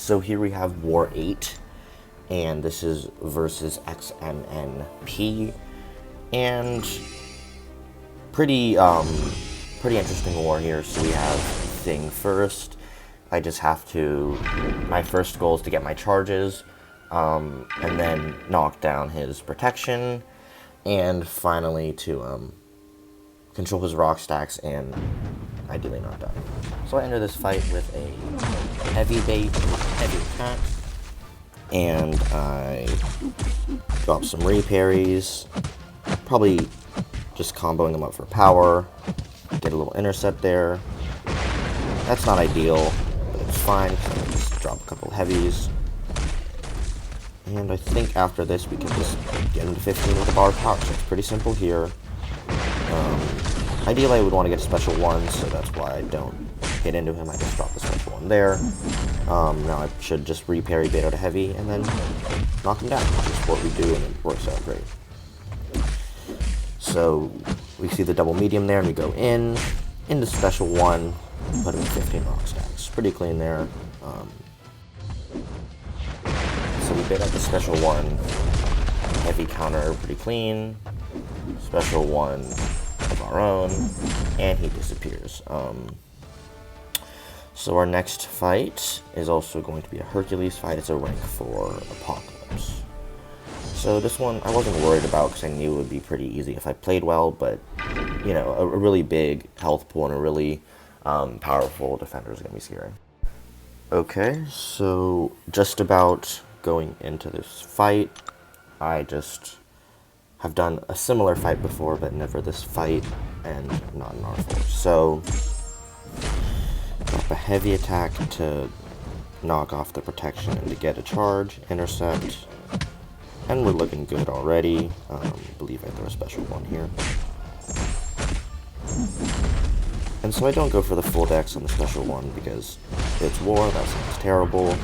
So here we have War 8, and this is versus XMNP, and pretty interesting war here. So we have Thing first. I just have to, my first goal is to get my charges, and then knock down his protection, and finally to control his rock stacks and ideally not die. So I enter this fight with a heavy attack, and I drop some reparries, probably just comboing them up for power, get a little intercept there. That's not ideal, but it's fine, because I can just drop a couple heavies. And I think after this we can just get into 15 with a bar of power, so it's pretty simple here. Ideally I would want to get a special 1, so that's why I don't hit into him. I just drop the special 1 there. Now I should just reparry beta to heavy and then knock him down, which is what we do, and it works out great. So we see the double medium there, and we go into special 1, put him in 15 rock stacks. Pretty clean there. So we bait out the special 1, heavy counter, pretty clean. Special 1 of our own, and he disappears. So our next fight is also going to be a Hercules fight. It's a rank 4 Apocalypse. So this one I wasn't worried about because I knew it would be pretty easy if I played well, but you know, a really big health pool and a really powerful defender is going to be scary. Okay, so just about going into this fight, I just have done a similar fight before, but never this fight, and not an R4. So, drop a heavy attack to knock off the protection and to get a charge, intercept, and we're looking good already. I believe I throw a special 1 here. And so I don't go for the full dex on the special 1 because it's war, that sounds terrible.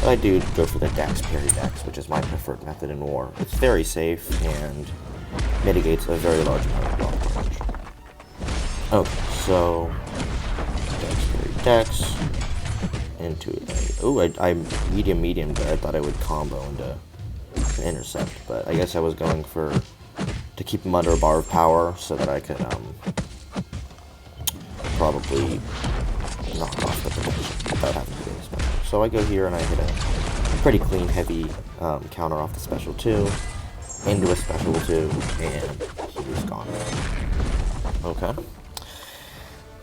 But I do go for the dex, parry dex, which is my preferred method in war. It's very safe and mitigates a very large amount of block damage. Okay, so dex, parry dex, into a... Ooh, I medium there. I thought I would combo into an intercept, but I guess I was going for... to keep him under a bar of power so that I could probably knock off the protection without having to do any special. So I go here and I hit a pretty clean heavy counter off the special 2 into a special 2, and he's gone. Okay.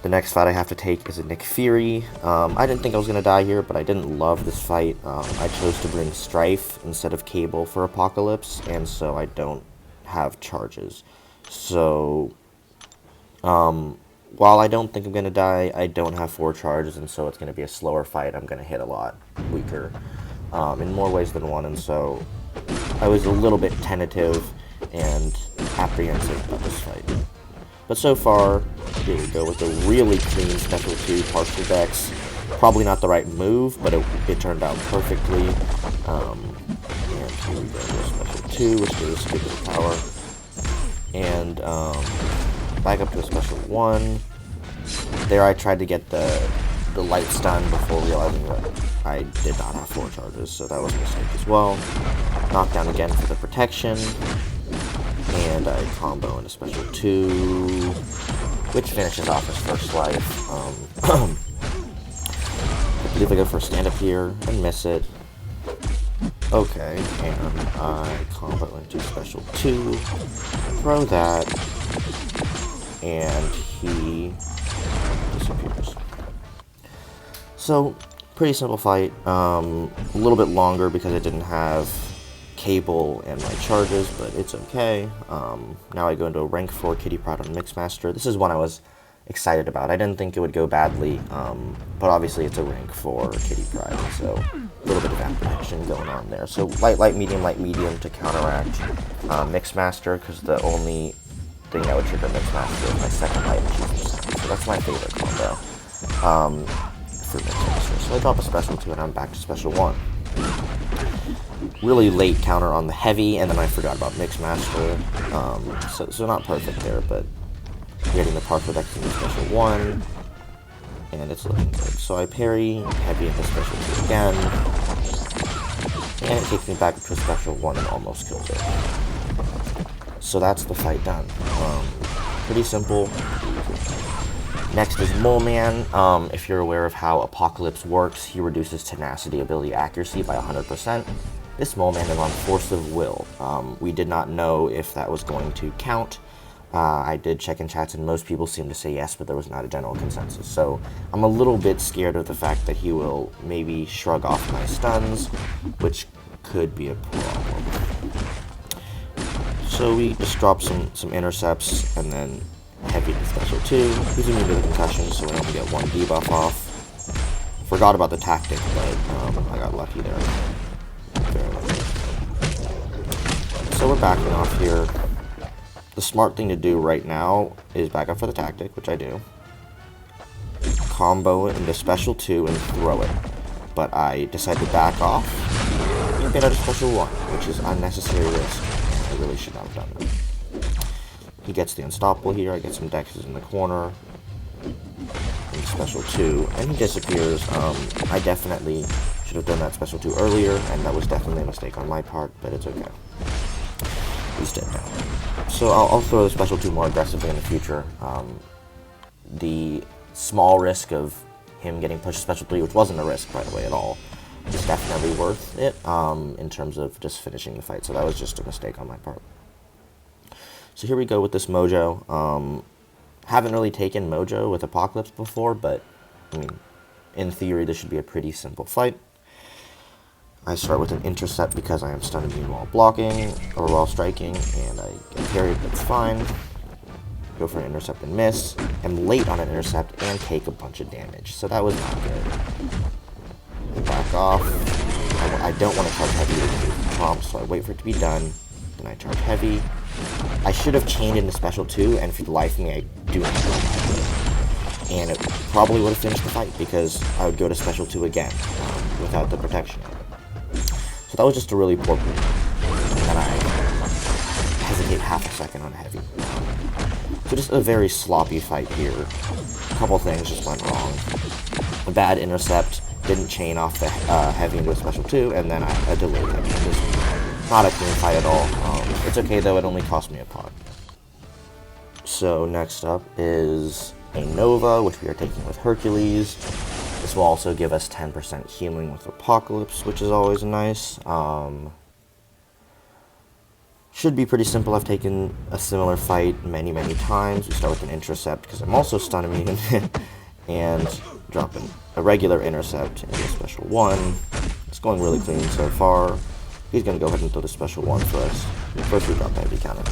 The next fight I have to take is a Nick Fury. I didn't think I was going to die here, but I didn't love this fight. I chose to bring Strife instead of Cable for Apocalypse, and so I don't have charges. So, while I don't think I'm going to die, I don't have 4 charges, and so it's going to be a slower fight. I'm going to hit a lot weaker in more ways than one, and so I was a little bit tentative and apprehensive about this fight. But so far, here we go with a really clean special 2 partial dex. Probably not the right move, but it turned out perfectly. And here we go with a special 2, which gives us good power. And back up to a special 1. There I tried to get the light stun before realizing that I did not have 4 charges, so that was a mistake as well. Knockdown again for the protection. And I combo in a special 2, which finishes off his first life. I believe I go for a stand up here and miss it. Okay, and I combo into special 2, throw that, and he disappears. So, pretty simple fight. A little bit longer because I didn't have Cable and my charges, but it's okay. Now I go into a rank 4 Kitty Pryde on Mixmaster. This is one I was excited about. I didn't think it would go badly, but obviously it's a rank 4 Kitty Pryde, so a little bit of apprehension going on there. So light, medium to counteract Mixmaster, because the only thing that would trigger Mixmaster is my second light and Chavez. So that's my favorite combo for Mixmaster. So I drop a special 2 and I'm back to special 1. Really late counter on the heavy, and then I forgot about Mixmaster. So not perfect there, but getting the partial dex in the special 1, and it's looking good. So I parry, heavy into special 2 again, and it takes me back to a special 1 and almost kills it. So that's the fight done. Pretty simple. Next is Mole Man. If you're aware of how Apocalypse works, he reduces tenacity, ability, accuracy by 100%. This Mole Man is on Force of Will. We did not know if that was going to count. I did check in chats and most people seem to say yes, but there was not a general consensus. So I'm a little bit scared of the fact that he will maybe shrug off my stuns, which could be a problem. So we just drop some intercepts and then heavy to special 2. He's immune to the concussion, so we only get 1 debuff off. Forgot about the tactic, but I got lucky there. Very lucky. So we're backing off here. The smart thing to do right now is back up for the tactic, which I do. Combo it into special 2 and throw it. But I decide to back off and get out of special 1, which is unnecessary risk. I really should not have done that. He gets the unstoppable here. I get some dexes in the corner. And special 2, and he disappears. I definitely should have done that special 2 earlier, and that was definitely a mistake on my part, but it's okay. He's dead now. So I'll throw the special 2 more aggressively in the future. The small risk of him getting pushed to special 3, which wasn't a risk, by the way, at all, is definitely worth it in terms of just finishing the fight. So that was just a mistake on my part. So here we go with this Mojo. Haven't really taken Mojo with Apocalypse before, but I mean, in theory, this should be a pretty simple fight. I start with an intercept because I am stun immune while blocking, or while striking, and I get parried, that's fine. Go for an intercept and miss. I'm late on an intercept and take a bunch of damage, so that was not good. Back off. I don't want to charge heavy with the prompt, so I wait for it to be done. Then I charge heavy. I should have chained into special 2, and for the life of me, I do not know. And it probably would have finished the fight, because I would go to special 2 again, without the protection. So that was just a really poor move. And then I hesitate half a second on heavy. So just a very sloppy fight here. A couple things just went wrong. A bad intercept, didn't chain off the heavy into a special 2, and then I delayed heavy. Just not a clean fight at all. It's okay though, it only cost me a pot. So next up is a Nova, which we are taking with Hercules. This will also give us 10% healing with Apocalypse, which is always nice. Should be pretty simple. I've taken a similar fight many times. We start with an intercept because I'm also stun immune, and dropping a regular intercept into a special 1. It's going really clean so far. He's going to go ahead and throw the special 1 for us. First we drop the heavy counter.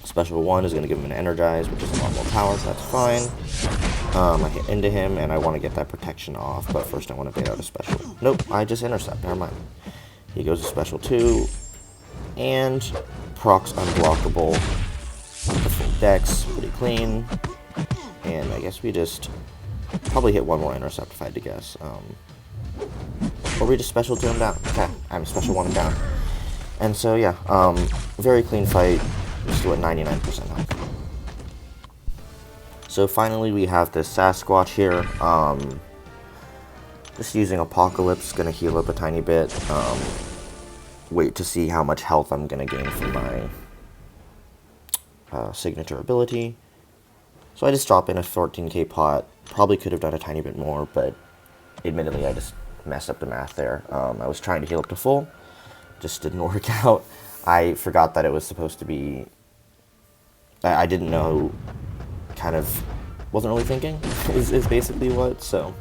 Special 1 is going to give him an energize, which is a lot more power, so that's fine. I hit into him, and I want to get that protection off, but first I want to bait out a special. Nope, I just intercept, never mind. He goes to special 2, and procs unblockable. The full dex, pretty clean. And I guess we just probably hit one more intercept if I had to guess. Or we just special 2 him down. Okay, I'm special 1 him down. And so yeah, very clean fight. Still at 99% health. So finally we have this Sasquatch here. Just using Apocalypse, gonna heal up a tiny bit. Wait to see how much health I'm gonna gain from my signature ability. So I just drop in a 14k pot. Probably could have done a tiny bit more, but admittedly I just messed up the math there. I was trying to heal up to full, just didn't work out. I forgot that it was supposed to be... I didn't know, kind of, wasn't really thinking, is basically what, so.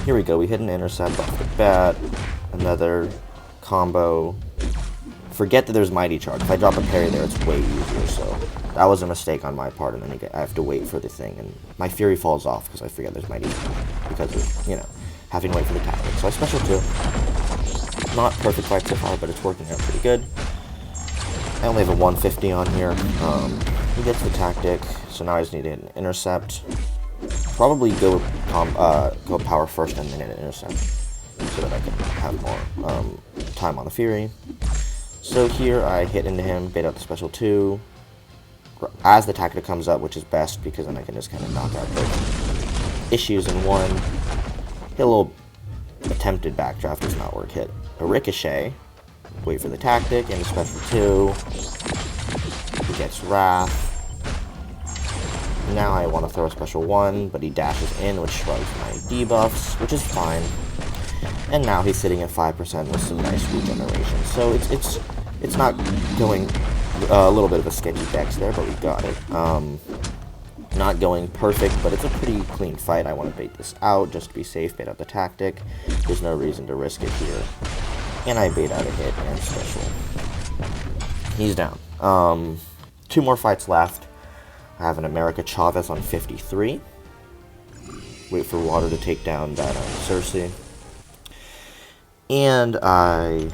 Here we go, we hit an intercept off the bat, another combo. Forget that there's Mighty Charge. If I drop a parry there, it's way easier, so that was a mistake on my part, and then I have to wait for the thing, and my Fury falls off because I forget there's Mighty Charge, because of, you know, having to wait for the tactic. So I special 2. Not perfect fight so far, but it's working out pretty good. I only have a 150 on here. He gets the tactic, so now I just need to hit an intercept. Probably go power first and then hit an intercept, so that I can have more time on the Fury. So here I hit into him, bait out the special 2. As the tactic comes up, which is best because then I can just kind of knock out both. issues in one. Hit a little attempted backdraft, does not work. Hit a ricochet, wait for the tactic, and a special 2. He gets Wrath. Now I want to throw a special 1, but he dashes in, which shrugs my debuffs, which is fine. And now he's sitting at 5% with some nice regeneration. So it's not going a little bit of a sketchy dex there, but we got it. Not going perfect, but it's a pretty clean fight. I want to bait this out just to be safe, bait out the tactic. There's no reason to risk it here. And I bait out a hit and special. He's down. 2 more fights left. I have an America Chavez on 53. Wait for water to take down that Cersei. And I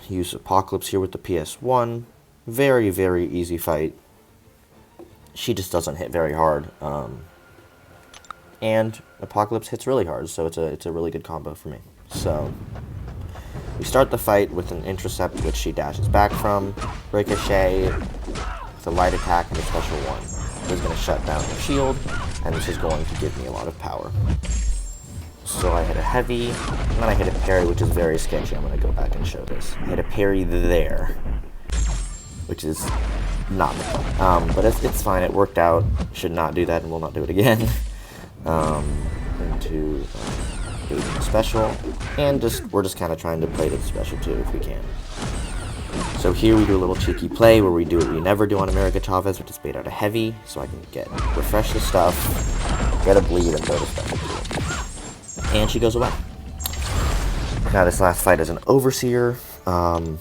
use Apocalypse here with the PS1. Very, very easy fight. She just doesn't hit very hard. And Apocalypse hits really hard, so it's a really good combo for me. So we start the fight with an intercept, which she dashes back from. Ricochet, with a light attack and a special 1. This is going to shut down her shield, and this is going to give me a lot of power. So I hit a heavy, and then I hit a parry, which is very sketchy. I'm going to go back and show this. I hit a parry there, which is not the fun. But it's fine. It worked out. Should not do that, and will not do it again. Into baiting special, and we're just kind of trying to play to the special too if we can. So here we do a little cheeky play where we do what we never do on America Chavez, which is bait out a heavy, so I can refresh the stuff, get a bleed, and throw the special too. And she goes away. Now this last fight is an Overseer on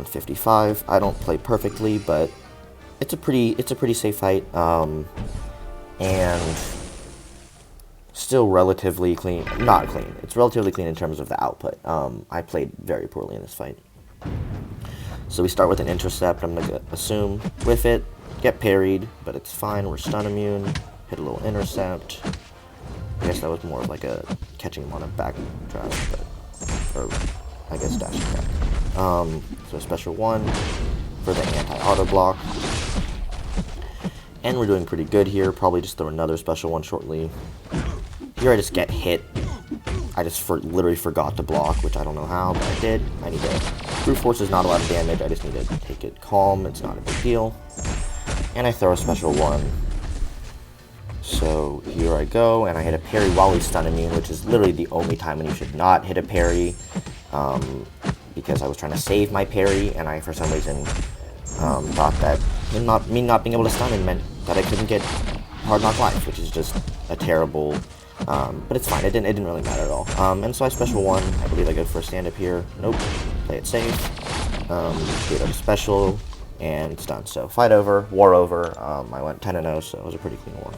55. I don't play perfectly, but it's a pretty safe fight, and still relatively clean. Not clean. It's relatively clean in terms of the output. I played very poorly in this fight. So we start with an intercept. I'm going to assume with it, get parried, but it's fine. We're stun immune. Hit a little intercept. I guess that was more of like a catching him on a back drive, or I guess dashing back. So special 1 for the anti-auto block. And we're doing pretty good here. Probably just throw another special 1 shortly. Here I just get hit. I just literally forgot to block, which I don't know how, but I did. I need to... Brute Force is not a lot of damage. I just need to take it calm. It's not a big deal. And I throw a special 1. So here I go, and I hit a parry while he's stun immune, which is literally the only time when you should not hit a parry. Because I was trying to save my parry, and I, for some reason, thought that me not being able to stun him meant that I couldn't get Hard Knock Life, which is just a terrible... but it's fine, it didn't really matter at all. And so I special 1, I believe I go for a stand-up here. Nope, play it safe. Get a special, and it's done. So fight over, war over. I went 10-0, so it was a pretty clean one.